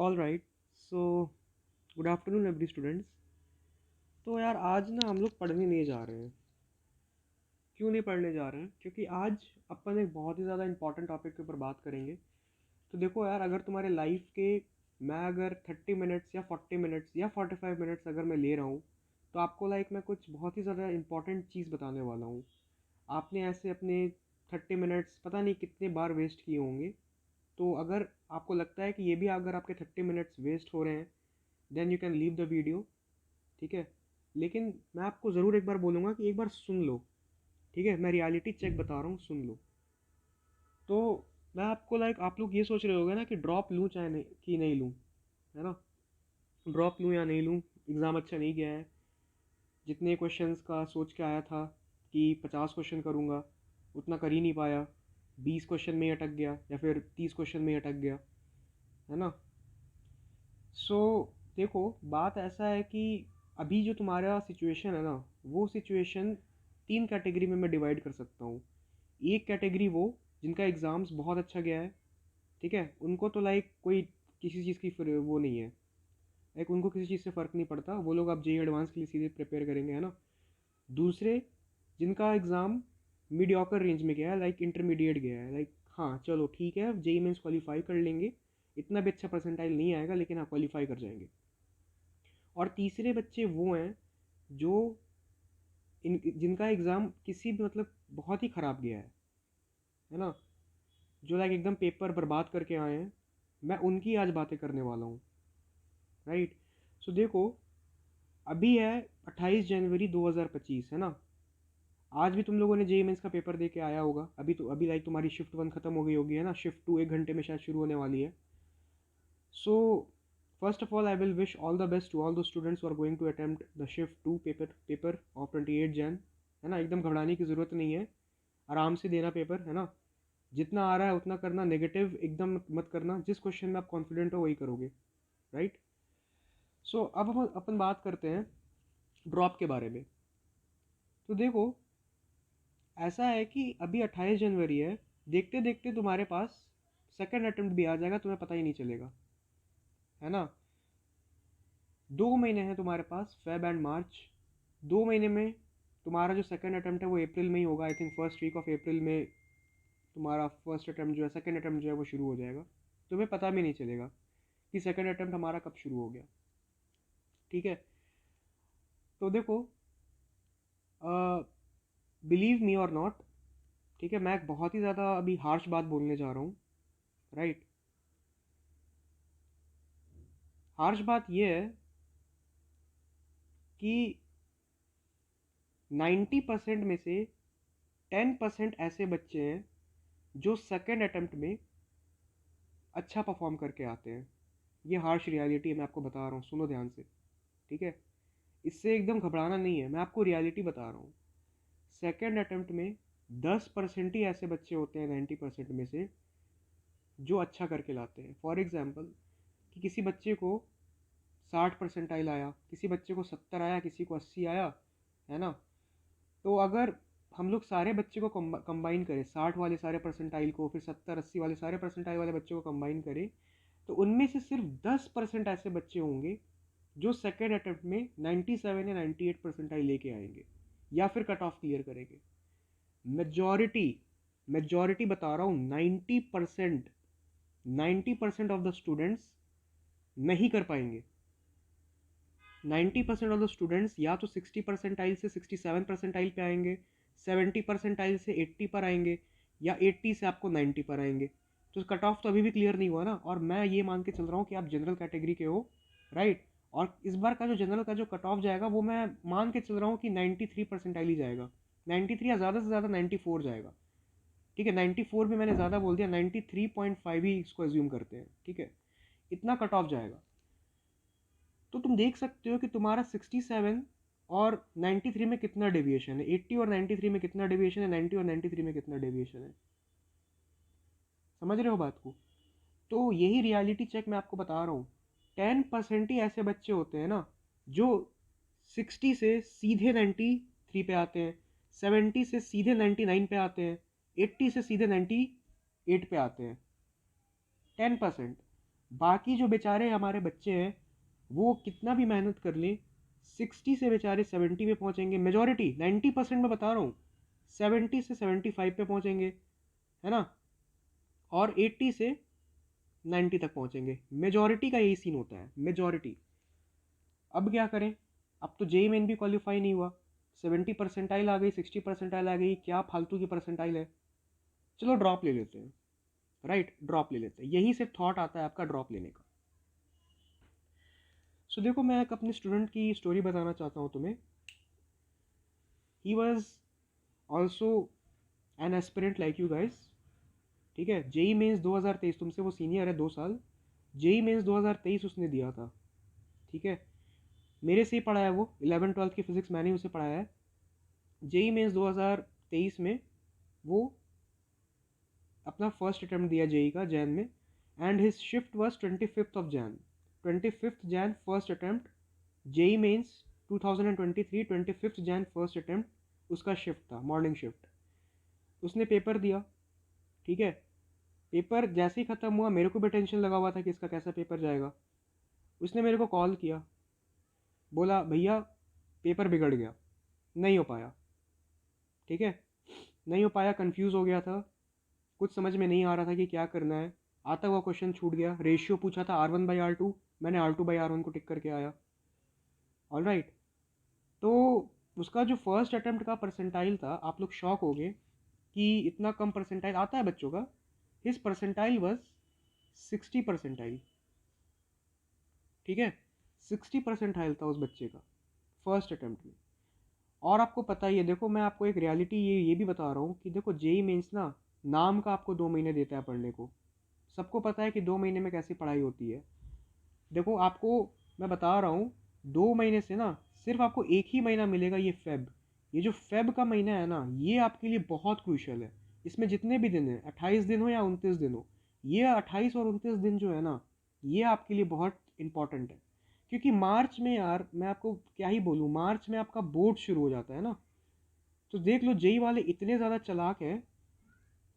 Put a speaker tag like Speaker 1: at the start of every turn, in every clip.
Speaker 1: All right. So good afternoon every students. तो यार आज ना हम लोग पढ़ने नहीं जा रहे हैं। क्यों नहीं पढ़ने जा रहे हैं? क्योंकि आज अपन एक बहुत ही ज़्यादा इंपॉर्टेंट टॉपिक के ऊपर बात करेंगे। तो देखो यार, अगर तुम्हारे लाइफ के मैं अगर 30 मिनट्स या 40 मिनट्स या 45 मिनट्स अगर मैं ले रहा हूँ, तो आपको मैं कुछ बहुत ही ज़्यादा इंपॉर्टेंट चीज़ बताने वाला हूँ। आपने ऐसे अपने 30 मिनट्स पता नहीं कितने बार वेस्ट किए होंगे। तो अगर आपको लगता है कि ये भी अगर आपके 30 मिनट्स वेस्ट हो रहे हैं, then you can leave the video. ठीक है, लेकिन मैं आपको ज़रूर एक बार बोलूँगा कि एक बार सुन लो। ठीक है, मैं रियलिटी चेक बता रहा हूँ, सुन लो। तो मैं आपको आप लोग ये सोच रहे होगे ना कि ड्रॉप लूँ चाहे नहीं कि नहीं लूँ, है ना? ड्रॉप लूँ या नहीं लूँ, एग्ज़ाम अच्छा नहीं गया है, जितने क्वेश्चंस का सोच के आया था कि 50 क्वेश्चन करूँगा, उतना कर ही नहीं पाया, 20 क्वेश्चन में ही अटक गया या फिर 30 क्वेश्चन में ही अटक गया, है ना? सो देखो, बात ऐसा है कि अभी जो तुम्हारा सिचुएशन है ना, वो सिचुएशन 3 कैटेगरी में मैं डिवाइड कर सकता हूँ। एक कैटेगरी वो जिनका एग्ज़ाम्स बहुत अच्छा गया है, ठीक है, उनको तो कोई किसी चीज़ की वो नहीं है, उनको किसी चीज़ से फ़र्क नहीं पड़ता, वो लोग अब जेई एडवांस के लिए सीधे प्रिपेयर करेंगे, है ना? दूसरे जिनका एग्ज़ाम मीडियोकर रेंज में गया है, इंटरमीडिएट गया है, हाँ चलो ठीक है, जेई मेंस क्वालिफाई कर लेंगे, इतना भी अच्छा परसेंटाइल नहीं आएगा लेकिन हाँ क्वालिफाई कर जाएंगे। और तीसरे बच्चे वो हैं जो जिनका एग्ज़ाम किसी भी बहुत ही ख़राब गया है ना? जो एकदम पेपर बर्बाद करके आए हैं, मैं उनकी आज बातें करने वाला हूँ। राइट। सो देखो, अभी है 28 जनवरी 2025, है ना? आज भी तुम लोगों ने जेई मेंस का पेपर दे के आया होगा। अभी तुम्हारी शिफ्ट 1 ख़त्म हो गई होगी, है ना? शिफ्ट 2 1 घंटे में शायद शुरू होने वाली है। So first of all I will wish all the best to all the students are going to attempt the shift 2 paper of 28 Jan, है ना? एकदम घबराने की ज़रूरत नहीं है, आराम से देना पेपर, है ना? जितना आ रहा है उतना करना, नेगेटिव एकदम मत करना, जिस क्वेश्चन में आप कॉन्फिडेंट हो वही करोगे। राइट। सो अब अपन बात करते हैं ड्रॉप के बारे में। तो देखो, ऐसा है कि अभी 28 जनवरी है, देखते देखते तुम्हारे पास सेकेंड अटेम्प्ट भी आ जाएगा, तुम्हें पता ही नहीं चलेगा, है ना? 2 महीने हैं तुम्हारे पास, फेब एंड मार्च। 2 महीने में तुम्हारा जो सेकेंड अटेम्प्ट है वो अप्रैल में ही होगा। I think first week of April में तुम्हारा फर्स्ट अटेम्प्ट जो है, सेकेंड अटेम्प्ट जो है वो शुरू हो जाएगा। तुम्हें पता भी नहीं चलेगा कि सेकेंड अटेम्प्ट हमारा कब शुरू हो गया। ठीक है। तो देखो, बिलीव मी और नॉट, ठीक है, मैं एक बहुत ही ज़्यादा अभी हार्श बात बोलने जा रहा हूँ। राइट। हार्श बात ये है कि 90% में से 10% ऐसे बच्चे हैं जो सेकेंड अटेम्प्ट में अच्छा परफॉर्म करके आते हैं। ये हार्श रियलिटी है, मैं आपको बता रहा हूँ, सुनो ध्यान से। ठीक है, इससे एकदम घबराना नहीं है, मैं आपको रियलिटी बता रहा हूँ। सेकेंड अटेम्प्ट में 10% ही ऐसे बच्चे होते हैं 90% में से जो अच्छा करके लाते हैं। फॉर एग्ज़ाम्पल, कि किसी बच्चे को 60 परसेंटाइल आया, किसी बच्चे को 70 आया, किसी को 80 आया, है ना? तो अगर हम लोग सारे बच्चे को कंबाइन करें, 60 वाले सारे परसेंटाइल को, फिर 70 80 वाले सारे परसेंटाइल वाले बच्चों को कंबाइन करें, तो उनमें से सिर्फ 10% ऐसे बच्चे होंगे जो सेकेंड अटेम्प्ट में 97 या 98 परसेंटाइल लेके आएंगे या फिर कट ऑफ क्लियर करेंगे। मेजॉरिटी, मेजॉरिटी बता रहा हूँ, 90% ऑफ द स्टूडेंट्स नहीं कर पाएंगे। 90% ऑफ द स्टूडेंट्स या तो 60 परसेंटाइल से 67 परसेंटाइल पे आएंगे, 70 परसेंटाइल से 80 पर आएंगे, या 80 से आपको 90 पर आएंगे। तो कट ऑफ तो अभी भी क्लियर नहीं हुआ ना, और मैं ये मान के चल रहा हूँ कि आप जनरल कैटेगरी के हो। राइट। और इस बार का जो जनरल का जो कट ऑफ जाएगा वो मैं मान के चल रहा हूँ कि 93 परसेंटाइल ही जाएगा। 93 या ज़्यादा से ज़्यादा 94 जाएगा। ठीक है, 94 भी मैंने ज़्यादा बोल दिया, 93.5 ही इसको एज्यूम करते हैं। ठीक है, इतना कट ऑफ जाएगा। तो तुम देख सकते हो कि तुम्हारा 67 और 93 में कितना डेविएशन है, 80 और 93 में कितना डेविएशन है, 90 और 93 में कितना डेविएशन है। समझ रहे हो बात को? तो यही रियलिटी चेक मैं आपको बता रहा हूँ। 10% ही ऐसे बच्चे होते हैं ना जो 60 से सीधे 93 पे आते हैं, 70 से सीधे 99 पे आते हैं, 80 से सीधे 98 पे आते हैं। 10%। बाकी जो बेचारे हमारे बच्चे हैं वो कितना भी मेहनत कर लें, 60 से बेचारे 70 पे पहुंचेंगे, मेजॉरिटी 90% में बता रहा हूँ, 70 से 75 पे पहुंचेंगे, है ना, और 80 से 90 तक पहुंचेंगे। मेजॉरिटी का यही सीन होता है, मेजॉरिटी। अब क्या करें, अब तो जेई मेन भी क्वालिफाई नहीं हुआ, 70 परसेंटाइल आ गई, 60 परसेंटाइल आ गई, क्या फालतू की परसेंटाइल है, चलो ड्रॉप ले लेते हैं, राइट, ड्रॉप ले लेते हैं, यही से थॉट आता है आपका ड्रॉप लेने का। सो देखो, मैं एक अपने स्टूडेंट की स्टोरी बताना चाहता हूँ तुम्हें। He was also an aspirant like you guys, ठीक है। जेई मेंस 2023, तुमसे वो सीनियर है 2 साल, जेई मेंस 2023 उसने दिया था, ठीक है। मेरे से ही पढ़ा है वो, 11th-12th की फिजिक्स मैंने उसे पढ़ाया है। जेई मेंस 2023 में वो अपना फर्स्ट अटैम्प्ट दिया जेई का जैन में, and his shift was 25 Jan first attempt, JEE Mains 2023 25 Jan first attempt उसका शिफ्ट था, मॉर्निंग शिफ्ट। उसने पेपर दिया, ठीक है। पेपर जैसे ही ख़त्म हुआ, मेरे को भी टेंशन लगा हुआ था कि इसका कैसा पेपर जाएगा। उसने मेरे को कॉल किया, बोला भैया पेपर बिगड़ गया, नहीं हो पाया, ठीक है, नहीं हो पाया, कंफ्यूज हो गया था, कुछ समझ में नहीं आ रहा था कि क्या करना है, आता हुआ क्वेश्चन छूट गया, रेशियो पूछा था R1/R2, मैंने R2/R1 को टिक करके आया, ऑल राइट। तो उसका जो फर्स्ट अटैम्प्ट का परसेंटाइल था, आप लोग शॉक हो गए कि इतना कम परसेंटाइल आता है बच्चों का। हिज परसेंटाइल वॉज 60 परसेंटाइल, ठीक है, 60 परसेंटाइल था उस बच्चे का फर्स्ट अटैम्प्ट में। और आपको पता ही है, देखो मैं आपको एक रियलिटी ये भी बता रहा हूँ कि देखो जेई मेंस ना, नाम का आपको 2 महीने देता है पढ़ने को, सबको पता है कि 2 महीने में कैसी पढ़ाई होती है। देखो आपको मैं बता रहा हूँ, 2 महीने से ना सिर्फ आपको एक ही महीना मिलेगा, ये फेब। ये जो फेब का महीना है ना, ये आपके लिए बहुत क्रूशल है। इसमें जितने भी दिन हैं, 28 दिन हो या 29 दिन हो, ये 28 और 29 दिन जो है ना, ये आपके लिए बहुत इंपॉर्टेंट है। क्योंकि मार्च में यार, मैं आपको क्या ही बोलूँ, मार्च में आपका बोर्ड शुरू हो जाता है ना। तो देख लो, जेई वाले इतने ज़्यादा चालाक है,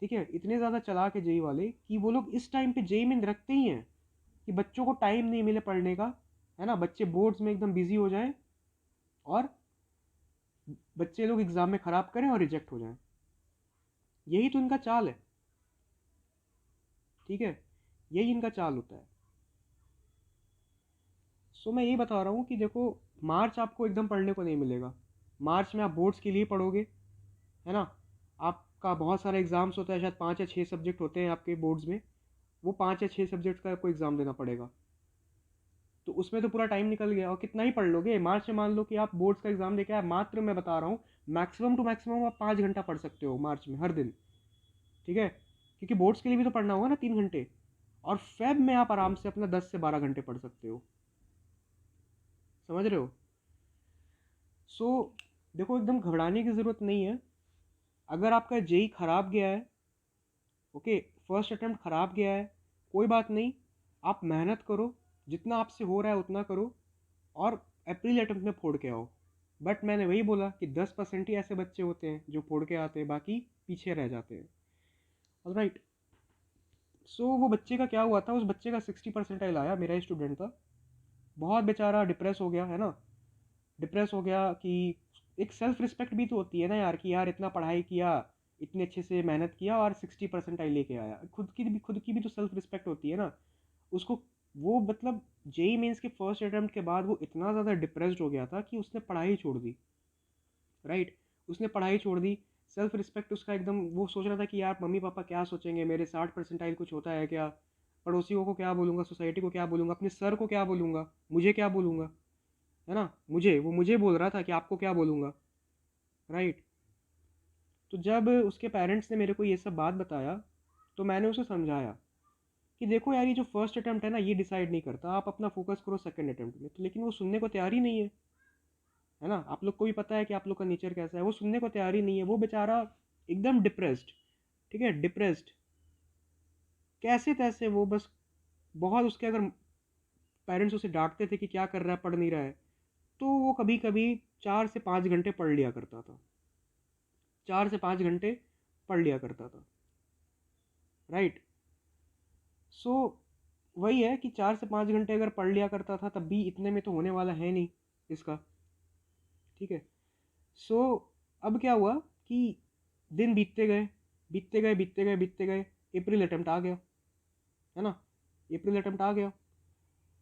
Speaker 1: ठीक है, इतने ज़्यादा चालाक है जेई वाले कि वो लोग इस टाइम पे जेई में रखते ही हैं कि बच्चों को टाइम नहीं मिले पढ़ने का, है ना, बच्चे बोर्ड्स में एकदम बिजी हो जाएं और बच्चे लोग एग्जाम में ख़राब करें और रिजेक्ट हो जाएं। यही तो इनका चाल है, ठीक है, यही इनका चाल होता है। सो मैं यही बता रहा हूँ कि देखो, मार्च आपको एकदम पढ़ने को नहीं मिलेगा। मार्च में आप बोर्ड्स के लिए पढ़ोगे, है ना, आपका बहुत सारे एग्ज़ाम्स होता है, शायद 5 या 6 सब्जेक्ट होते हैं आपके बोर्ड्स में, वो 5 या 6 सब्जेक्ट का आपको एग्ज़ाम देना पड़ेगा। तो उसमें तो पूरा टाइम निकल गया, और कितना ही पढ़ लोगे। मार्च में मान लो कि आप बोर्ड्स का एग्जाम देके आए, मात्र मैं बता रहा हूँ, मैक्सिमम टू मैक्सिमम आप 5 घंटा पढ़ सकते हो मार्च में हर दिन, ठीक है, क्योंकि बोर्ड्स के लिए भी तो पढ़ना होगा ना 3 घंटे। और फेब में आप आराम से अपना 10 से 12 घंटे पढ़ सकते हो, समझ रहे हो। सो देखो, एकदम घबराने की ज़रूरत नहीं है। अगर आपका जेई खराब गया है, ओके, फर्स्ट अटेम्प्ट खराब गया है, कोई बात नहीं, आप मेहनत करो, जितना आपसे हो रहा है उतना करो, और अप्रैल अटेम्प्ट में फोड़ के आओ। बट मैंने वही बोला कि 10% ही ऐसे बच्चे होते हैं जो फोड़ के आते हैं, बाकी पीछे रह जाते हैं, ऑलराइट। सो वो बच्चे का क्या हुआ था, उस बच्चे का 60 परसेंटाइल आया, मेरा ही स्टूडेंट था। बहुत बेचारा डिप्रेस हो गया, है ना, डिप्रेस हो गया कि एक सेल्फ रिस्पेक्ट भी तो होती है ना यार, कि यार इतना पढ़ाई किया, इतने अच्छे से मेहनत किया और 60 परसेंटाइल लेके आया, खुद की भी तो सेल्फ रिस्पेक्ट होती है ना उसको। वो मतलब जेई मेंस के फर्स्ट अटेम्प्ट के बाद वो इतना ज़्यादा डिप्रेस्ड हो गया था कि उसने पढ़ाई छोड़ दी, राइट, उसने पढ़ाई छोड़ दी। सेल्फ रिस्पेक्ट उसका एकदम, वो सोच रहा था कि यार मम्मी पापा क्या सोचेंगे, मेरे 60 परसेंटाइल कुछ होता है क्या, पड़ोसियों को क्या बोलूँगा, सोसाइटी को क्या बोलूँगा, अपने सर को क्या बोलूँगा, मुझे क्या बोलूँगा, है ना, मुझे बोल रहा था कि आपको क्या बोलूँगा, राइट। तो जब उसके पेरेंट्स ने मेरे को ये सब बात बताया, तो मैंने उसे समझाया कि देखो यार, ये जो फर्स्ट अटैम्प्ट है ना, ये डिसाइड नहीं करता, आप अपना फोकस करो सेकंड अटैम्प्ट में। तो लेकिन वो सुनने को तैयार ही नहीं है ना, आप लोग को भी पता है कि आप लोग का नेचर कैसा है, वो सुनने को तैयार ही नहीं है, वो बेचारा एकदम डिप्रेस्ड, ठीक है, डिप्रेस्ड, कैसे तैसे वो बस, बहुत उसके अगर पेरेंट्स उसे डांटते थे कि क्या कर रहा है, पढ़ नहीं रहा है, तो वो कभी कभी 4 से 5 घंटे पढ़ लिया करता था, 4 से 5 घंटे पढ़ लिया करता था, राइट। सो वही है कि 4 से 5 घंटे अगर पढ़ लिया करता था तब भी इतने में तो होने वाला है नहीं इसका, ठीक है। सो अब क्या हुआ कि दिन बीतते गए बीतते गए बीतते गए बीतते गए, अप्रैल अटेम्प्ट आ गया, है ना, अप्रैल अटेम्प्ट आ गया।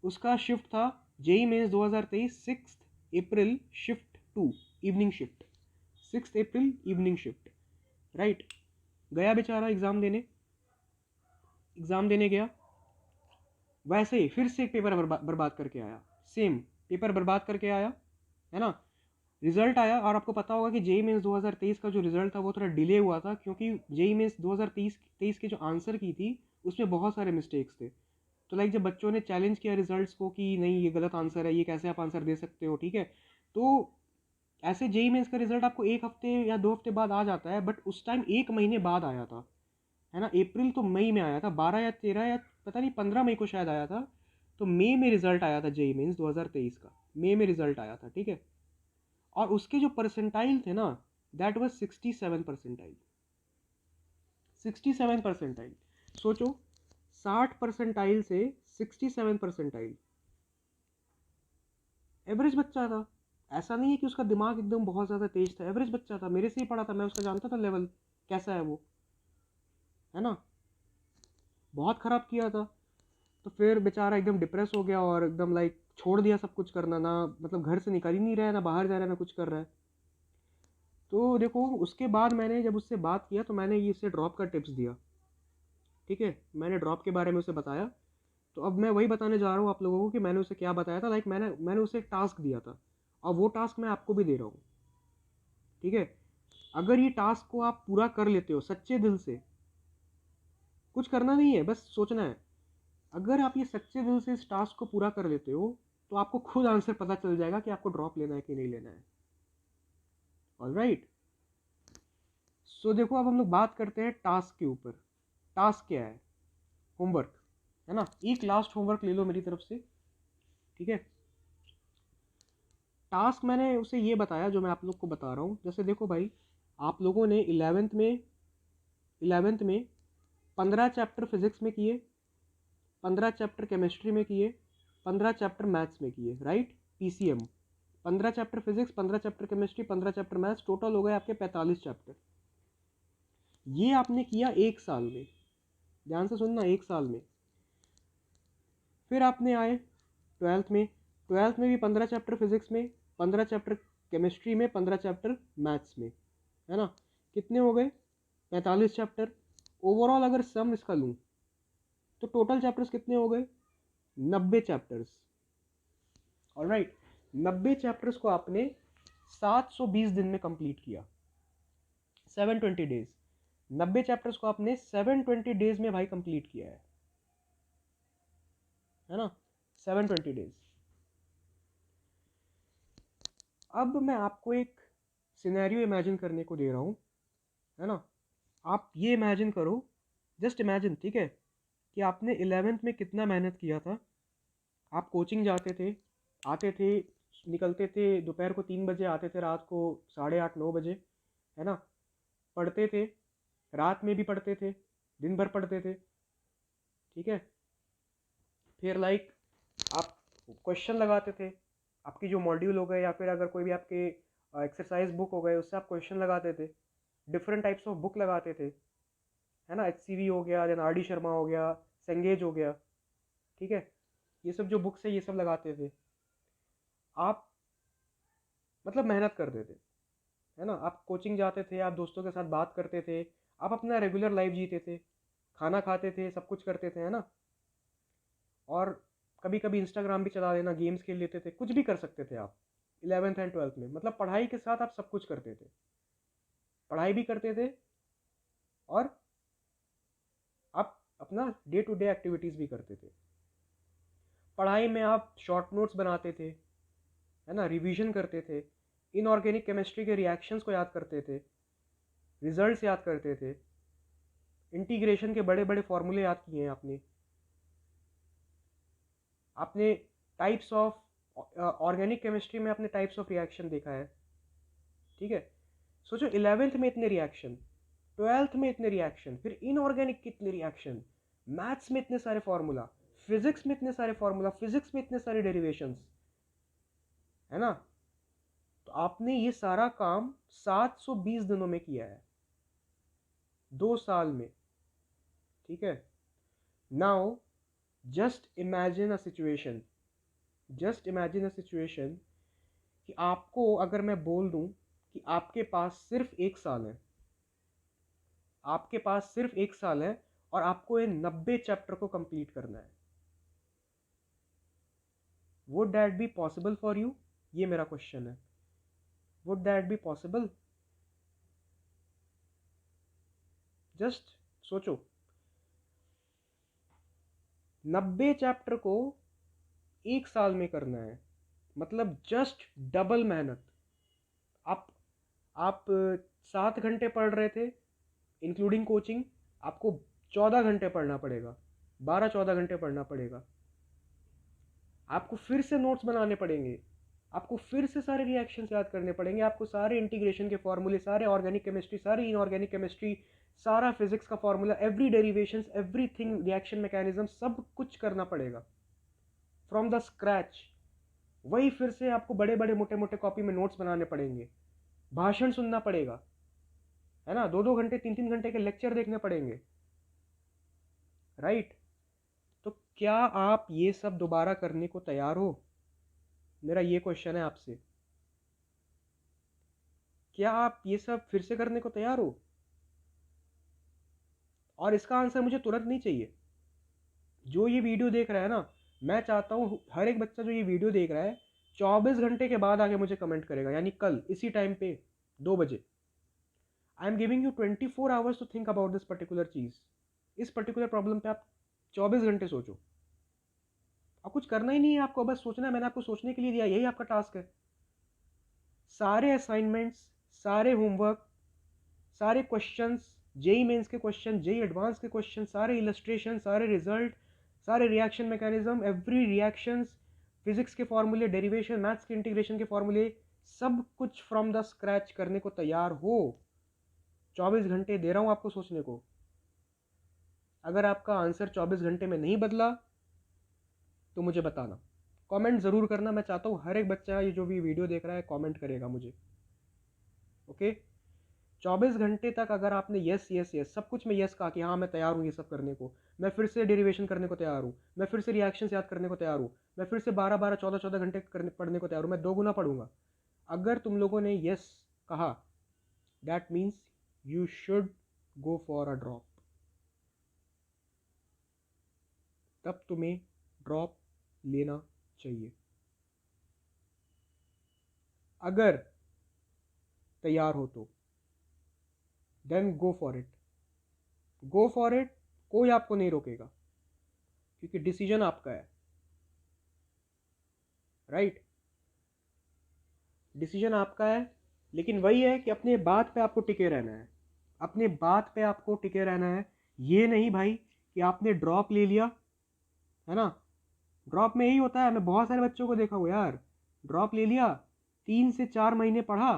Speaker 1: उसका शिफ्ट था जेई मेंस 2023 6 अप्रैल शिफ्ट 2, इवनिंग शिफ्ट, 6 अप्रैल इवनिंग शिफ्ट, राइट। गया बेचारा एग्ज़ाम देने गया, वैसे ही फिर से एक पेपर बर्बाद करके आया, सेम पेपर बर्बाद करके आया, है ना। रिजल्ट आया, और आपको पता होगा कि जेई मेंस 2023 का जो रिजल्ट था वो थोड़ा डिले हुआ था, क्योंकि जेई मेंस 2023 के जो आंसर की थी उसमें बहुत सारे मिस्टेक्स थे। तो लाइक जब बच्चों ने चैलेंज किया रिजल्ट्स को कि नहीं ये गलत आंसर है, ये कैसे आप आंसर दे सकते हो, ठीक है, तो ऐसे जेई मेंस का रिजल्ट आपको 1 हफ्ते या 2 हफ्ते बाद आ जाता है, बट उस टाइम 1 महीने बाद आया था, है ना। अप्रैल तो मई में आया था, 12 या 13 या पता नहीं 15 मई को शायद आया था। तो मई में रिजल्ट आया था जेई मेंस 2023 का, मई में रिजल्ट आया था, ठीक है। और उसके जो परसेंटाइल थे ना, दैट वाज 67 परसेंटाइल, 67 परसेंटाइल। सोचो, 60 परसेंटाइल से 67 परसेंटाइल, एवरेज बच्चा था। ऐसा नहीं है कि उसका दिमाग एकदम बहुत ज़्यादा तेज था, एवरेज बच्चा था, मेरे से ही पढ़ा था, मैं उसका जानता था लेवल कैसा है वो, है ना। बहुत ख़राब किया था। तो फिर बेचारा एकदम डिप्रेस हो गया और एकदम लाइक छोड़ दिया सब कुछ करना, ना मतलब घर से निकल ही नहीं रहा है, ना बाहर जा रहा है, ना कुछ कर रहा है। तो देखो उसके बाद मैंने जब उससे बात किया तो मैंने ये उसे ड्रॉप का टिप्स दिया, ठीक है, मैंने ड्रॉप के बारे में उसे बताया। तो अब मैं वही बताने जा रहा हूँ आप लोगों को कि मैंने उसे क्या बताया था। लाइक मैंने उसे एक टास्क दिया था, और वो टास्क मैं आपको भी दे रहा हूँ, ठीक है। अगर ये टास्क को आप पूरा कर लेते हो सच्चे दिल से, कुछ करना नहीं है, बस सोचना है, अगर आप ये सच्चे दिल से इस टास्क को पूरा कर लेते हो तो आपको खुद आंसर पता चल जाएगा कि आपको ड्रॉप लेना है कि नहीं लेना है। ऑलराइट, सो देखो अब हम लोग बात करते हैं टास्क के ऊपर। टास्क क्या है? होमवर्क, है ना। एक लास्ट होमवर्क ले लो मेरी तरफ से, ठीक है। टास्क मैंने उसे ये बताया जो मैं आप लोग को बता रहा हूँ। जैसे देखो भाई, आप लोगों ने इलेवेंथ में 15 चैप्टर फिजिक्स में किए, 15 चैप्टर केमिस्ट्री में किए, 15 चैप्टर मैथ्स में किए, right, PCM. 15 chapter physics, 15 chapter chemistry, 15 chapter maths, total हो गए आपके 45 चैप्टर। ये आपने किया 1 साल में, ध्यान से सुनना, 1 साल में। फिर आपने आए ट्वेल्थ में भी 15 चैप्टर फिजिक्स में, 15 चैप्टर केमिस्ट्री में, 15 चैप्टर मैथ्स में, है ना। कितने हो गए? 45 चैप्टर। ओवरऑल अगर सम इसका लूँ तो टोटल चैप्टर्स कितने हो गए? 90 चैप्टर्स। ऑलराइट, 90 चैप्टर्स को आपने 720 दिन में कंप्लीट किया, 720 डेज। 90 चैप्टर्स को आपने 720 डेज में भाई कंप्लीट किया है ना, 720 डेज। अब मैं आपको एक सिनेरियो इमेजिन करने को दे रहा हूँ, है ना। आप ये इमेजिन करो, जस्ट इमेजिन, ठीक है, कि आपने 11th में कितना मेहनत किया था। आप कोचिंग जाते थे, आते थे, निकलते थे दोपहर को 3 बजे, आते थे रात को 8:30 9 बजे, है ना। पढ़ते थे, रात में भी पढ़ते थे, दिन भर पढ़ते थे, ठीक है। फिर लाइक आप क्वेश्चन लगाते थे, आपकी जो मॉड्यूल हो गए या फिर अगर कोई भी आपके एक्सरसाइज बुक हो गए उससे आप क्वेश्चन लगाते थे। डिफरेंट टाइप्स ऑफ बुक लगाते थे, है ना। HCV हो गया, देन RD शर्मा हो गया, सेंगेज हो गया, ठीक है। ये सब जो बुक्स है ये सब लगाते थे आप, मतलब मेहनत करते थे, है ना। आप कोचिंग जाते थे, आप दोस्तों के साथ बात करते थे, आप अपना रेगुलर लाइफ जीते थे, खाना खाते थे, सब कुछ करते थे, है ना। और कभी कभी इंस्टाग्राम भी चला लेना, गेम्स खेल लेते थे, कुछ भी कर सकते थे आप 11th एंड 12th में। मतलब पढ़ाई के साथ आप सब कुछ करते थे, पढ़ाई भी करते थे और आप अपना डे टू डे एक्टिविटीज़ भी करते थे। पढ़ाई में आप शॉर्ट नोट्स बनाते थे, है ना, रिवीजन करते थे, इनऑर्गेनिक केमिस्ट्री के रिएक्शंस को याद करते थे, रिजल्ट्स याद करते थे, इंटीग्रेशन के बड़े बड़े फॉर्मूले याद किए हैं आपने। आपने टाइप्स ऑफ ऑर्गेनिक केमिस्ट्री में आपने टाइप्स ऑफ रिएक्शन देखा है, ठीक है। सोचो 11th में इतने रिएक्शन, 12th में इतने रिएक्शन, फिर इनऑर्गेनिक कितने रिएक्शन, मैथ्स में इतने सारे फॉर्मूला, फिजिक्स में इतने सारे फॉर्मूला, फिजिक्स में इतने सारे डेरिवेशंस, है ना। तो आपने ये सारा काम 720 दिनों में किया है, 2 साल में, ठीक है। Now just imagine a situation, just imagine a situation कि आपको अगर मैं बोल दूं कि आपके पास सिर्फ 1 साल है, आपके पास सिर्फ 1 साल है और आपको ये 90 चैप्टर को कंप्लीट करना है, would that be possible for you? ये मेरा क्वेश्चन है, would that be possible? Just सोचो, 90 चैप्टर को 1 साल में करना है, मतलब जस्ट डबल मेहनत। आप आप 7 घंटे पढ़ रहे थे इंक्लूडिंग कोचिंग, आपको 14 घंटे पढ़ना पड़ेगा, 12-14 घंटे पढ़ना पड़ेगा। आपको फिर से नोट्स बनाने पड़ेंगे, आपको फिर से सारे रिएक्शंस याद करने पड़ेंगे, आपको सारे इंटीग्रेशन के फॉर्मूले, सारे ऑर्गेनिक केमिस्ट्री, सारी इनऑर्गेनिक केमिस्ट्री, सारा फिजिक्स का formula, every derivations, everything, reaction mechanism, सब कुछ करना पड़ेगा फ्रॉम द स्क्रैच। वही फिर से आपको बड़े बड़े मोटे मोटे कॉपी में नोट्स बनाने पड़ेंगे, भाषण सुनना पड़ेगा, है ना, 2-2 घंटे 3-3 घंटे के लेक्चर देखने पड़ेंगे, राइट। तो क्या आप ये सब दोबारा करने को तैयार हो? मेरा ये क्वेश्चन है आपसे, क्या आप ये सब फिर से करने को तैयार हो? और इसका आंसर मुझे तुरंत नहीं चाहिए। जो ये वीडियो देख रहा है ना, मैं चाहता हूँ हर एक बच्चा जो ये वीडियो देख रहा है 24 घंटे के बाद आगे मुझे कमेंट करेगा, यानी कल इसी टाइम पे 2 बजे। I am giving you 24 hours to think about this particular चीज़। इस पर्टिकुलर प्रॉब्लम पे आप 24 घंटे सोचो। अब कुछ करना ही नहीं है आपको, बस सोचना है, मैंने आपको सोचने के लिए दिया, यही आपका टास्क है। सारे असाइनमेंट्स, सारे होमवर्क, सारे क्वेश्चंस, जेई मेंस के क्वेश्चन, जेई एडवांस के क्वेश्चन, सारे इलस्ट्रेशन, सारे रिजल्ट, सारे reaction mechanism, every reactions, physics के फॉर्मूले, डेरिवेशन, मैथ्स के इंटीग्रेशन के फॉर्मूले, सब कुछ फ्रॉम द स्क्रैच करने को तैयार हो। 24 घंटे दे रहा हूँ आपको सोचने को। अगर आपका आंसर 24 घंटे में नहीं बदला तो मुझे बताना, कमेंट ज़रूर करना। मैं चाहता हूँ हर एक बच्चा ये जो भी वीडियो देख रहा है कमेंट करेगा मुझे, ओके। 24 घंटे तक अगर आपने यस यस यस सब कुछ में यस कहा कि हाँ मैं तैयार हूँ ये सब करने को, मैं फिर से डेरिवेशन करने को तैयार हूँ, मैं फिर से रिएक्शंस याद करने को तैयार हूँ, मैं फिर से 12-12 14-14 घंटे पढ़ने को तैयार हूँ, मैं 2 गुना पढ़ूंगा। अगर तुम लोगों ने यस कहा, that means you should go for a drop. तब तुम्हें ड्रॉप लेना चाहिए। अगर तैयार हो तो then go for it, go for it. कोई आपको नहीं रोकेगा क्योंकि डिसीजन आपका है, राइट। डिसीजन आपका है, लेकिन वही है कि अपने बात पे आपको टिके रहना है, अपने बात पे आपको टिके रहना है। ये नहीं भाई कि आपने ड्रॉप ले लिया, है ना। ड्रॉप में यही होता है, मैं बहुत सारे बच्चों को देखा हूँ यार, ड्रॉप ले लिया, 3 से 4 महीने पढ़ा,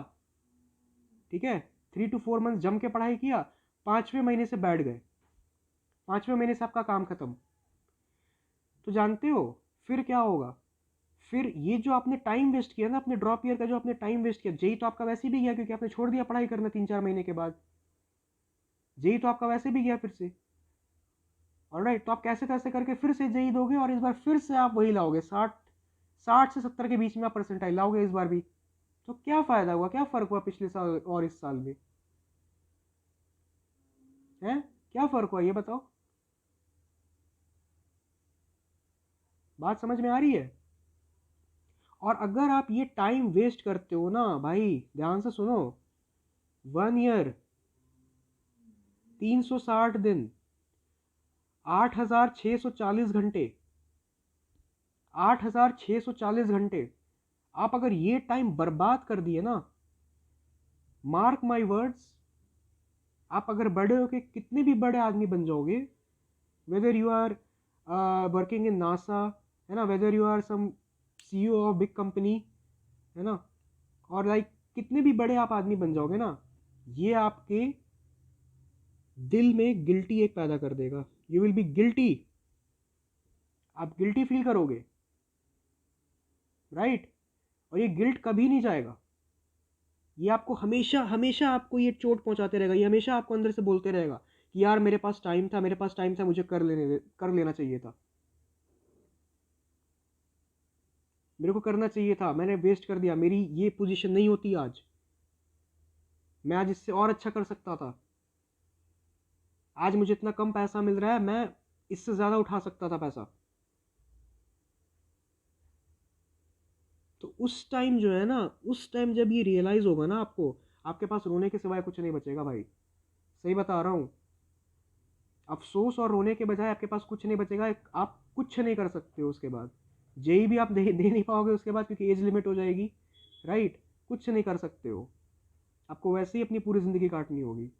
Speaker 1: ठीक है, 3 to 4 मंथ जम के पढ़ाई किया, 5वें महीने से बैठ गए, 5वें महीने से आपका काम खत्म। तो जानते हो फिर क्या होगा? फिर ये जो आपने टाइम वेस्ट किया ना, अपने ड्रॉप ईयर का जो आपने टाइम वेस्ट किया, जेई तो आपका वैसे भी गया क्योंकि आपने छोड़ दिया पढ़ाई करना 3-4 महीने के बाद, जेई तो आपका वैसे भी गया फिर से। ऑलराइट, तो आप कैसे कैसे करके फिर से जेई दोगे और इस बार फिर से आप वही लाओगे, 60 से 70 के बीच में आप परसेंटाइल लाओगे इस बार भी। तो क्या फ़ायदा हुआ, क्या फ़र्क हुआ पिछले साल और इस साल में? है क्या फ़र्क हुआ ये बताओ, बात समझ में आ रही है? और अगर आप ये टाइम वेस्ट करते हो ना भाई, ध्यान से सुनो, 1 ईयर, 360 दिन, 8640 घंटे, 8640 घंटे, आप अगर ये टाइम बर्बाद कर दिए ना, मार्क माई वर्ड्स, आप अगर बड़े होके कितने भी बड़े आदमी बन जाओगे, whether you are working in NASA, है ना, whether you are some CEO of big company, है ना, और लाइक कितने भी बड़े आप आदमी बन जाओगे ना, ये आपके दिल में गिल्टी एक पैदा कर देगा। यू विल बी गिल्टी आप गिल्टी फील करोगे, राइट। और ये गिल्ट कभी नहीं जाएगा, ये आपको हमेशा हमेशा आपको ये चोट पहुंचाते रहेगा, ये हमेशा आपको अंदर से बोलते रहेगा कि यार मेरे पास टाइम था, मेरे पास टाइम था, मुझे कर लेना चाहिए था, मेरे को करना चाहिए था, मैंने वेस्ट कर दिया, मेरी ये पोजीशन नहीं होती आज, मैं आज इससे और अच्छा कर सकता था, आज मुझे इतना कम पैसा मिल रहा है, मैं इससे ज़्यादा उठा सकता था पैसा। तो उस टाइम जो है ना, उस टाइम जब ये रियलाइज़ होगा ना आपको, आपके पास रोने के सिवाय कुछ नहीं बचेगा भाई, सही बता रहा हूँ। अफसोस और रोने के बजाय आपके पास कुछ नहीं बचेगा, आप कुछ नहीं कर सकते हो उसके बाद, जेई भी आप दे नहीं पाओगे उसके बाद, क्योंकि एज लिमिट हो जाएगी, राइट। कुछ नहीं कर सकते हो, आपको वैसे ही अपनी पूरी ज़िंदगी काटनी होगी।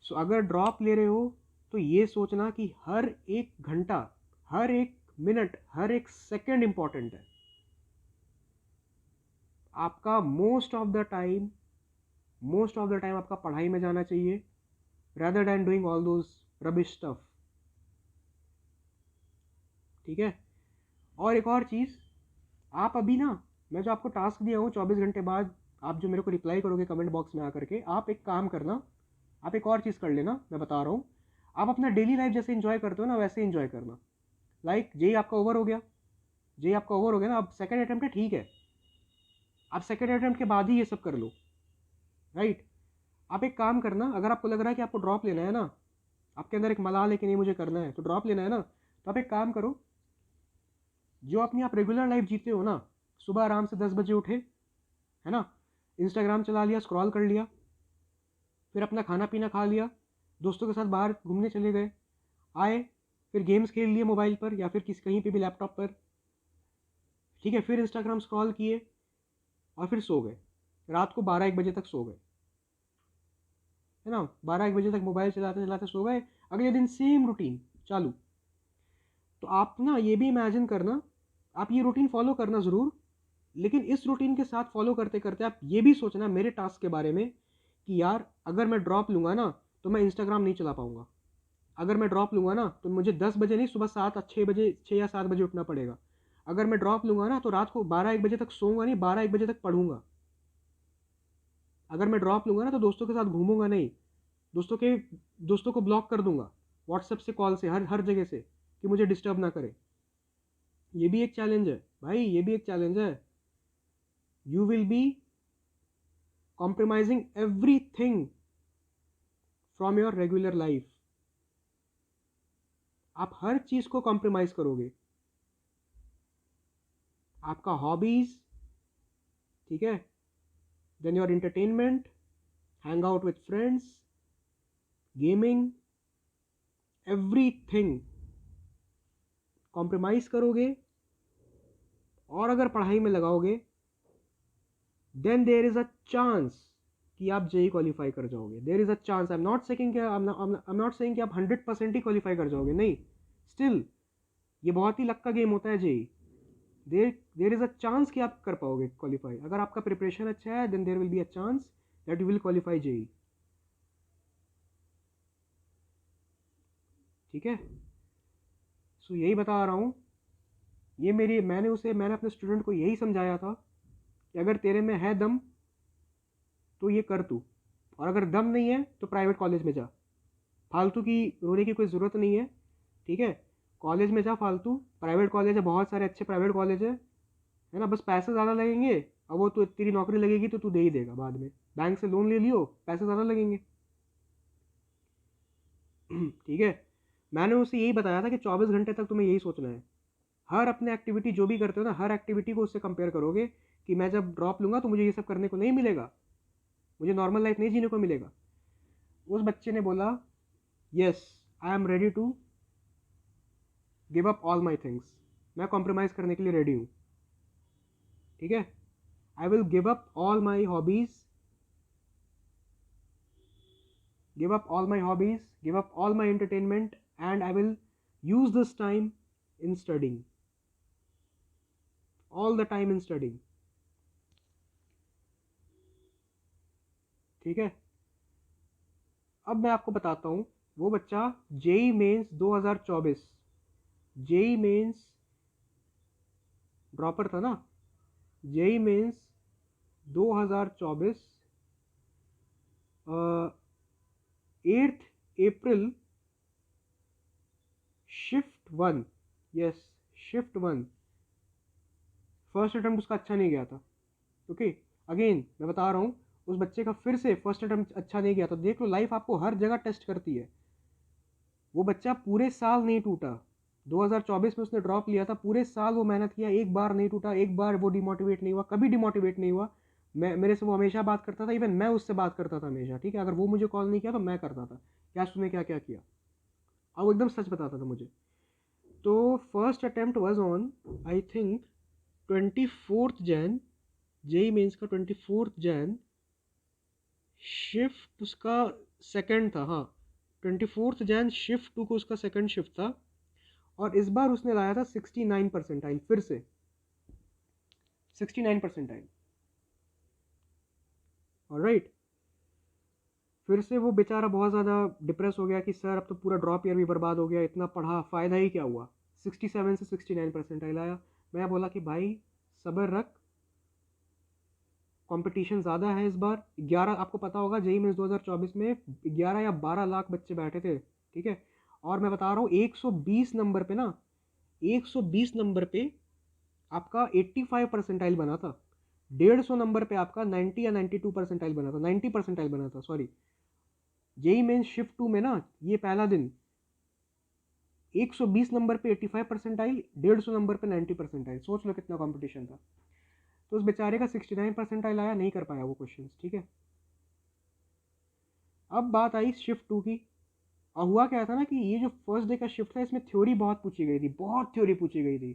Speaker 1: सो अगर ड्रॉप ले रहे हो तो ये सोचना कि हर एक घंटा, हर एक मिनट, हर एक सेकंड इंपॉर्टेंट है। आपका मोस्ट ऑफ द टाइम आपका पढ़ाई में जाना चाहिए, rather than doing all those rubbish stuff, ठीक है। और एक और चीज़, आप अभी ना, मैं जो आपको टास्क दिया हूँ 24 घंटे बाद आप जो मेरे को रिप्लाई करोगे कमेंट बॉक्स में आकर के, आप एक काम करना, आप एक और चीज़ कर लेना, मैं बता रहा हूँ। आप अपना डेली लाइफ जैसे इन्जॉय करते हो ना, वैसे इन्जॉय करना। लाइक जेई आपका ओवर हो गया, जेई आपका ओवर हो गया ना, अब सेकंड अटेम्प्ट है, ठीक है, आप सेकंड अटेम्प्ट के बाद ही ये सब कर लो, राइट। आप एक काम करना, अगर आपको लग रहा है कि आपको ड्रॉप लेना है ना, आपके अंदर एक मलाल है कि नहीं मुझे करना है, तो ड्रॉप लेना है ना, तो आप एक काम करो, जो अपनी आप रेगुलर लाइफ जीते हो ना, सुबह आराम से 10 बजे उठे, है ना, इंस्टाग्राम चला लिया, स्क्रॉल कर लिया, फिर अपना खाना पीना खा लिया, दोस्तों के साथ बाहर घूमने चले गए, आए, फिर गेम्स खेल लिए मोबाइल पर या फिर किसी कहीं पे भी लैपटॉप पर, ठीक है, फिर इंस्टाग्राम स्क्रॉल किए और फिर सो गए, रात को 12-1 बजे तक सो गए, है ना, 12-1 बजे तक मोबाइल चलाते चलाते सो गए, अगले दिन सेम रूटीन चालू। तो आप ना ये भी इमेजिन करना, आप ये रूटीन फॉलो करना ज़रूर, लेकिन इस रूटीन के साथ फॉलो करते करते आप ये भी सोचना मेरे टास्क के बारे में कि यार अगर मैं ड्रॉप लूँगा ना तो मैं इंस्टाग्राम नहीं चला पाऊँगा, अगर मैं ड्रॉप लूँगा ना तो मुझे 10 बजे नहीं, सुबह 7-6 बजे, 6 या 7 बजे उठना पड़ेगा, अगर मैं ड्रॉप लूँगा ना तो रात को 12-1 बजे तक सोऊंगा नहीं, 12-1 बजे तक पढ़ूंगा, अगर मैं ड्रॉप लूँगा ना तो दोस्तों के साथ घूमूंगा नहीं, दोस्तों को ब्लॉक कर दूंगा, व्हाट्सएप से, कॉल से, हर हर जगह से, कि मुझे डिस्टर्ब ना करे। ये भी एक चैलेंज है भाई, ये भी एक चैलेंज है। You will be compromising everything from your regular life, आप हर चीज़ को कॉम्प्रोमाइज़ करोगे, आपका हॉबीज़, ठीक है, then your entertainment, hang out with friends, gaming, everything compromise करोगे, और अगर पढ़ाई में लगाओगे then there is a chance कि आप जेई क्वालिफाई कर जाओगे, there is a chance. I am not saying कि आई एम नॉट सेइंग कि आप 100% ही क्वालिफाई कर जाओगे, नहीं, स्टिल ये बहुत ही लक का गेम होता है JEE, there there is a chance कि आप कर पाओगे क्वालिफाई, अगर आपका प्रिपरेशन अच्छा है then there will be a chance that you will qualify JEE, ठीक है। सो यही बता रहा हूँ, ये मैंने अपने स्टूडेंट को यही समझाया था कि अगर तेरे में है दम तो ये कर तू, और अगर दम नहीं है तो प्राइवेट कॉलेज में जा, फालतू की रोने की कोई ज़रूरत नहीं है, ठीक है, कॉलेज में जा, फालतू प्राइवेट कॉलेज है, बहुत सारे अच्छे प्राइवेट कॉलेज है ना, बस पैसे ज़्यादा लगेंगे, अब वो तो तेरी नौकरी लगेगी तो तू दे ही देगा बाद में, बैंक से लोन ले लियो, पैसे ज़्यादा लगेंगे, ठीक है। मैंने उसे यही बताया था कि 24 घंटे तक तुम्हें यही सोचना है, हर अपने एक्टिविटी जो भी करते हो ना, हर एक्टिविटी को उससे कंपेयर करोगे कि मैं जब ड्रॉप लूँगा तो मुझे ये सब करने को नहीं मिलेगा, मुझे नॉर्मल लाइफ नहीं जीने को मिलेगा। उस बच्चे ने बोला yes, I am ready to give up all my things, मैं कॉम्प्रोमाइज़ करने के लिए रेडी हूँ, ठीक है, I will give up all my hobbies, give up all my hobbies, give up all my entertainment, and I will use this time in studying, all the time in studying, ठीक है। अब मैं आपको बताता हूँ, वो बच्चा JEE Mains 2024 JEE Mains dropper था ना, JEE Mains 2024 8 April shift 1, yes shift 1, first attempt उसका अच्छा नहीं गया था। ओके अगेन मैं बता रहा हूँ, उस बच्चे का फिर से फर्स्ट अटेम्प्ट अच्छा नहीं गया था। देख लो लाइफ आपको हर जगह टेस्ट करती है। वो बच्चा पूरे साल नहीं टूटा, 2024 में उसने ड्रॉप लिया था, पूरे साल वो मेहनत किया, एक बार नहीं टूटा, एक बार वो डिमोटिवेट नहीं हुआ, कभी डिमोटिवेट नहीं हुआ। मैं मेरे से वो हमेशा बात करता था, इवन मैं उससे बात करता था हमेशा, ठीक है। अगर वो मुझे कॉल नहीं किया तो मैं करता था, क्या तूने क्या क्या किया, और वो एकदम सच बताता था मुझे। तो first attempt was on I think 24 Jan, JEE Mains का 24 जैन, शिफ्ट उसका सेकंड था, हाँ 24 जैन शिफ्ट 2 को उसका सेकंड शिफ्ट था। और इस बार उसने लाया था 69 परसेंटाइल, फिर से 69 परसेंटाइल। ऑलराइट, फिर से वो बेचारा बहुत ज़्यादा डिप्रेस हो गया कि सर अब तो पूरा ड्रॉप ईयर भी बर्बाद हो गया, इतना पढ़ा फ़ायदा ही क्या हुआ। 67 से 69 परसेंटाइल आया। मैं बोला कि भाई सब्र रख, कंपटीशन ज़्यादा है इस बार। 11, आपको पता होगा जेई मेंस 2024 में 11 या 12 लाख बच्चे बैठे थे, ठीक है। और मैं बता रहा हूँ 120 नंबर पे ना, 120 नंबर पे आपका 85 परसेंटाइल बना था। 150 नंबर पे आपका 90 या 92 परसेंटाइल बना था, 90 परसेंटाइल बना था, सॉरी। जेई मेंस शिफ्ट 2 में ना, ये पहला दिन 120 नंबर पे 85 परसेंटाइल, 150 नंबर पे 90 परसेंटाइल। सोच लो कितना कंपटीशन था। तो उस बेचारे का 69 परसेंटाइल आया, नहीं कर पाया वो क्वेश्चन, ठीक है। अब बात आई शिफ्ट 2 की। और हुआ क्या था ना कि ये जो फर्स्ट डे का शिफ्ट था, इसमें थ्योरी बहुत पूछी गई थी, बहुत थ्योरी पूछी गई थी।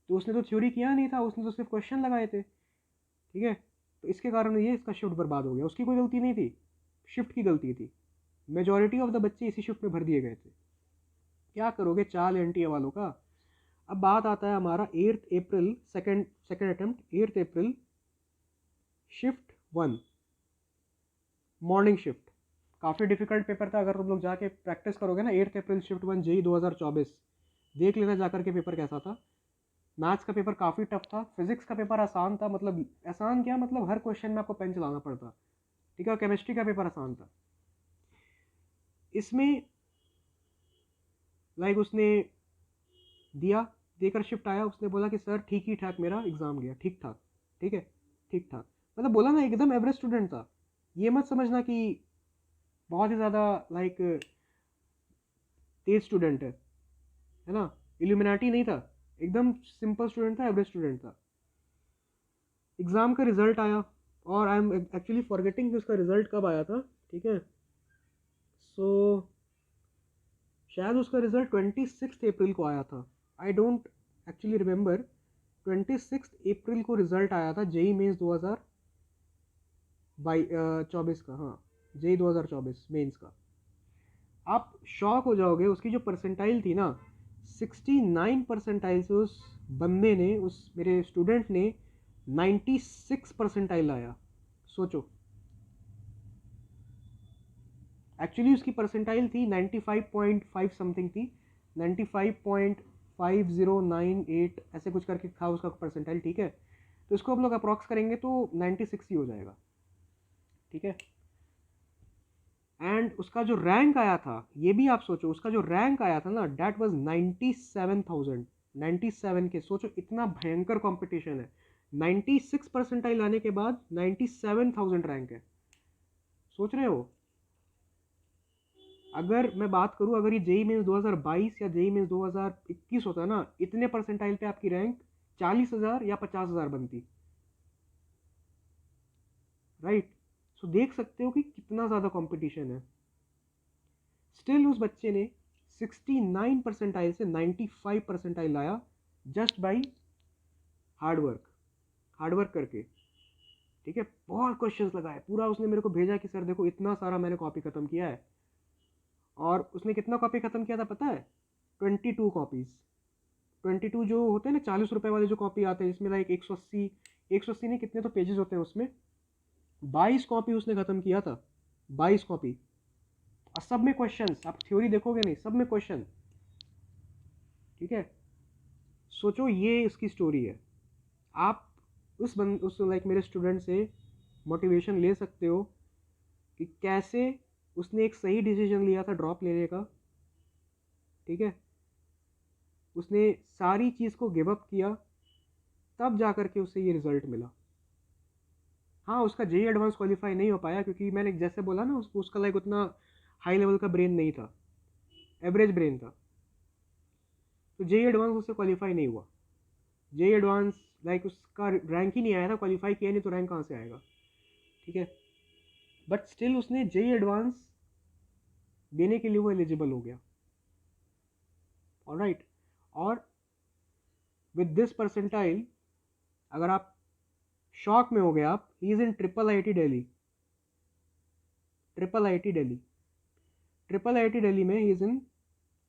Speaker 1: तो उसने तो थ्योरी किया नहीं था, उसने तो सिर्फ क्वेश्चन लगाए थे, ठीक है। तो इसके कारण ये इसका शिफ्ट बर्बाद हो गया। उसकी कोई गलती नहीं थी, शिफ्ट की गलती थी। मेजॉरिटी ऑफ द बच्चे इसी शिफ्ट में भर दिए गए थे। क्या करोगे चाल एनटीए वालों का। अब बात आता है हमारा 8 April second second attempt, 8 April shift 1, morning shift. काफ़ी डिफिकल्ट पेपर था, अगर तुम लोग जाके प्रैक्टिस करोगे ना 8 अप्रैल शिफ्ट 1 जेई 2024, देख लेना जाकर के पेपर कैसा था। मैथ्स का पेपर काफ़ी टफ था, फिजिक्स का पेपर आसान था, मतलब आसान क्या, मतलब हर क्वेश्चन में आपको पेन चलाना पड़ता, ठीक है। केमिस्ट्री का पेपर आसान था। इसमें लाइक उसने दिया, देकर शिफ्ट आया, उसने बोला कि सर ठीक ही ठाक मेरा एग्ज़ाम गया, ठीक ठाक, ठीक है, ठीक ठाक। मतलब बोला ना एकदम एवरेज स्टूडेंट था। ये मत समझना कि बहुत ही ज़्यादा लाइक तेज स्टूडेंट है ना, इल्यूमिनाटी नहीं था, एकदम सिंपल स्टूडेंट था, एवरेज स्टूडेंट था। एग्ज़ाम का रिजल्ट आया, और आई एम एक्चुअली फॉरगेटिंग कि उसका रिजल्ट कब आया था, ठीक है। सो शायद उसका रिजल्ट 26 अप्रैल को आया था, आई डोंट एक्चुअली रिमेंबर। 26 अप्रैल को रिजल्ट आया था जेई मेंस 2024 का, हाँ जेई 2024 मेंस का। आप शॉक हो जाओगे, उसकी जो परसेंटाइल थी ना, 69 परसेंटाइल से उस बंदे ने, उस मेरे स्टूडेंट ने 96 परसेंटाइल लाया। सोचो, एक्चुअली उसकी परसेंटाइल थी 95.5 समथिंग थी, 95.5098 ऐसे कुछ करके था उसका परसेंटाइल, ठीक है। तो इसको हम लोग अप्रॉक्स करेंगे तो 96 ही हो जाएगा, ठीक है। एंड उसका जो रैंक आया था, ये भी आप सोचो, उसका जो रैंक आया था ना, डैट वाज 97,000, 97 के। सोचो इतना भयंकर कंपटीशन है, 96 परसेंटाइल आने के बाद 97,000 रैंक है। सोच रहे हो, अगर मैं बात करूं, अगर ये जेई मेंस 2022 या जेई मेंस 2021 होता ना, इतने परसेंटाइल पे आपकी रैंक 40,000 या 50,000 बनती, राइट। सो देख सकते हो कि कितना ज़्यादा कंपटीशन है। स्टिल उस बच्चे ने 69 परसेंटाइल से 95 परसेंटाइल लाया, जस्ट बाई हार्डवर्क करके, ठीक है। बहुत क्वेश्चंस लगाए, पूरा उसने मेरे को भेजा कि सर देखो इतना सारा मैंने कॉपी खत्म किया है। और उसने कितना कॉपी खत्म किया था पता है? 22 कॉपीज। 22 जो होते हैं ना 40 रुपए वाले जो कॉपी आते हैं, जिसमें लाइक 180 नहीं, कितने तो पेजेस होते हैं उसमें, 22 कॉपी उसने खत्म किया था, 22 कॉपी। और सब में क्वेश्चन, आप थ्योरी देखोगे नहीं, सब में क्वेश्चन। ठीक है, सोचो ये इसकी स्टोरी है। आप उस लाइक मेरे स्टूडेंट से मोटिवेशन ले सकते हो कि कैसे उसने एक सही डिसीजन लिया था ड्रॉप लेने का। ठीक है, उसने सारी चीज़ को गिव अप किया, तब जा कर के उसे ये रिज़ल्ट मिला। हाँ, उसका जेई एडवांस क्वालिफाई नहीं हो पाया क्योंकि मैंने जैसे बोला ना, उसका लाइक उतना हाई लेवल का ब्रेन नहीं था, एवरेज ब्रेन था। तो जेई एडवांस उससे क्वालिफाई नहीं हुआ। जेई एडवांस लाइक उसका रैंक ही नहीं आया था, क्वालिफाई किया नहीं तो रैंक कहाँ से आएगा। ठीक है, बट स्टिल उसने जेई एडवांस देने के लिए वो एलिजिबल हो गया। ऑलराइट, और विद दिस परसेंटाइल, अगर आप शॉक में हो गए आप, he is in triple IIT Delhi. Triple IIT Delhi, triple IIT Delhi में he is in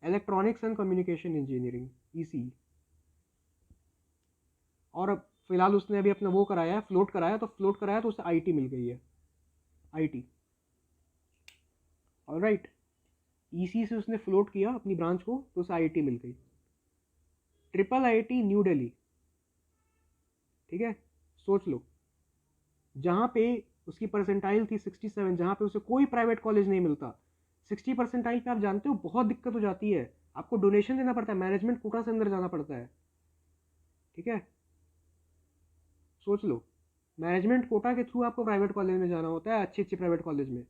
Speaker 1: electronics and communication engineering, EC. और अब फिलहाल उसने अभी अपना वो कराया है, फ्लोट कराया तो उसे आईटी मिल गई है, आईटी। ऑलराइट, ईसी से उसने फ्लोट किया अपनी ब्रांच को तो उसे आईटी मिल गई, ट्रिपल आईटी न्यू दिल्ली। ठीक है, सोच लो, जहाँ पे उसकी परसेंटाइल थी 67, जहाँ पे उसे कोई प्राइवेट कॉलेज नहीं मिलता। 60 परसेंटाइल पे आप जानते हो बहुत दिक्कत हो जाती है, आपको डोनेशन देना पड़ता है, मैनेजमेंट कोटा से अंदर जाना पड़ता है। ठीक है, सोच लो, मैनेजमेंट कोटा के थ्रू आपको प्राइवेट कॉलेज में जाना होता है, अच्छी अच्छी प्राइवेट कॉलेज में।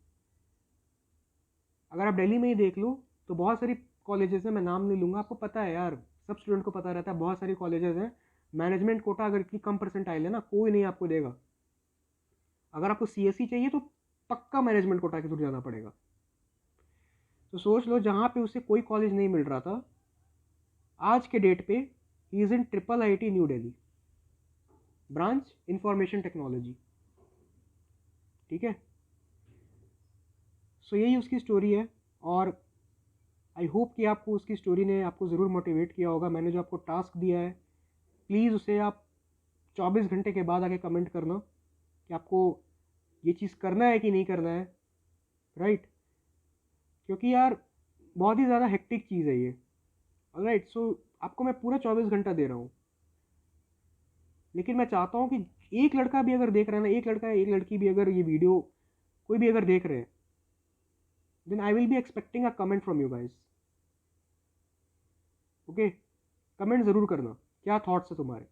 Speaker 1: अगर आप दिल्ली में ही देख लो तो बहुत सारी कॉलेजेस हैं, मैं नाम नहीं लूँगा, आपको पता है यार, सब स्टूडेंट को पता रहता है, बहुत सारी कॉलेजेस हैं मैनेजमेंट कोटा अगर इतनी कम परसेंटाइल है ना, कोई नहीं आपको देगा। अगर आपको सीएससी चाहिए तो पक्का मैनेजमेंट कोटा के थ्रू जाना पड़ेगा। तो सोच लो, जहाँ पे उसे कोई कॉलेज नहीं मिल रहा था, आज के डेट पे he is in triple IT new Delhi, branch information technology. ठीक है, सो यही उसकी स्टोरी है, और आई होप कि आपको उसकी स्टोरी ने आपको ज़रूर मोटिवेट किया होगा। मैंने जो आपको टास्क दिया है, प्लीज़ उसे आप 24 घंटे के बाद आके कमेंट करना कि आपको ये चीज़ करना है कि नहीं करना है। राइट, क्योंकि यार बहुत ही ज़्यादा हेक्टिक चीज़ है ये। राइट, सो आपको मैं पूरा 24 घंटा दे रहा हूँ, लेकिन मैं चाहता हूँ कि एक लड़का भी अगर देख रहा है ना, एक लड़का एक लड़की भी अगर ये वीडियो कोई भी अगर देख रहे हैं, then I will be expecting a comment from you guys. Okay, comment ज़रूर करना, क्या थॉट्स है तुम्हारे।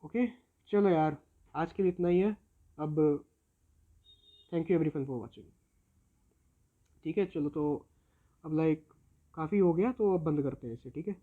Speaker 1: ओके, चलो यार, आज के लिए इतना ही है अब। Thank you everyone for watching. ठीक है, चलो तो अब लाइक काफ़ी हो गया, तो अब बंद करते हैं इसे। ठीक है।